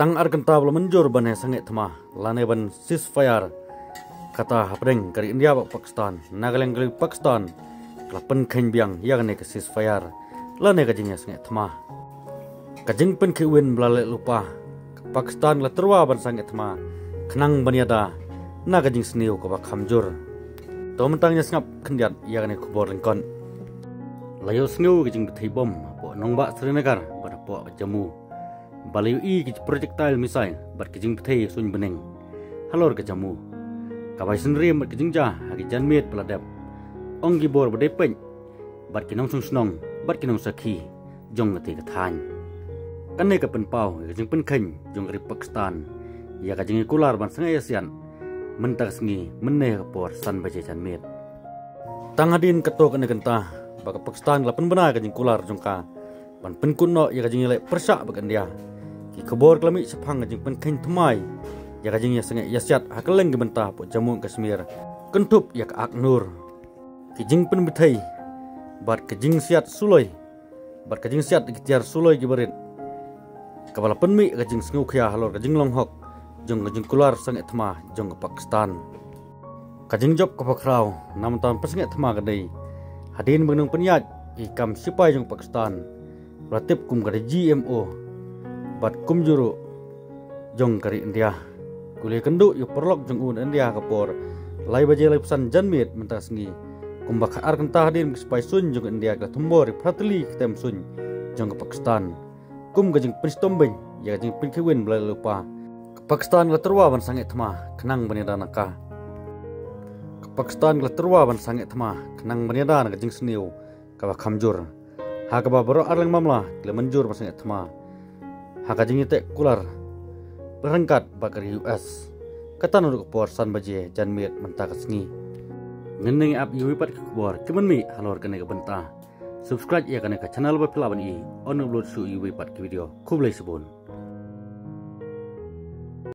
Tang Argenta belum menjur banai sangat thema lane ban ceasefire kata hapreng kari India bak Pakistan Nagaland kari Pakistan kelapen khen biang yang ne ke ceasefire lane ka jingnya sangat thema kajing pen ke win belale lupa Pakistan la terwa ban sangat thema kenang baniada na kajing sniu ka bak khamjur to mentangnya sngap kendiat yang ne kubor lengkon layo sniu kajing bethai bom po nongba Srinagar pada po Jammu Baliu ke projectile missile bat kijing pethai sun beneng halor ke Jammu kabai sendiri bat kijing ja hagi janmet peladap onggi bor bade pen bat kinong sung snong bat kinong sakhi jong ngati ka than kanne ka pen pau kijing pen khen jong ri Pakistan ya ka jing kular ban sangai asian mentak sengi menne ka por san baje janmet tangadin ketok ne genta baka Pakistan lapen bena ka jing kular jongka ban pen kunno ya ka jing le persak bagan dia ki kebor kelami sepang jing pen khen thmai ya kajing ya sangat yasyat hakeleng gebentah po Jammu Kashmir kentup ya ka Aknur ki jing pen bethai bat kajing siat suloi bat kajing siat ikhtiar suloi gibarit kabala penmi kajing sngu khya halor kajing longhok jong kajing kular sangat thma jong ke Pakistan kajing job ka pakrau nam tan pasangat thma kadai hadin benung penyat ikam sipai jong Pakistan ratip kum kada GMO bat kum juru jong kari India kuliah kendu yu perlok jong un India kapor lai baje lai pesan janmit mentas ngi kum bak Argenta hadin spai sun jong India ka thumbor pratli ketem sun jong ke Pakistan kum gajing pristombeng ya gajing pinkewin belai lupa ke Pakistan la terwa ban sangat thma kenang baniada naka ke Pakistan la terwa ban sangat thma kenang baniada na gajing sniu ka khamjur ha ka ba baro arlang mamla le manjur ban sangat thma haka jingi tek kular berangkat bakari US kata nuruk por san baje janmit mentak sengi ngeneng ap yui pat kubor kemen mi halor kene ke benta subscribe ya kene ke channel ba pilaban i on upload su yui pat ke video kublai sebun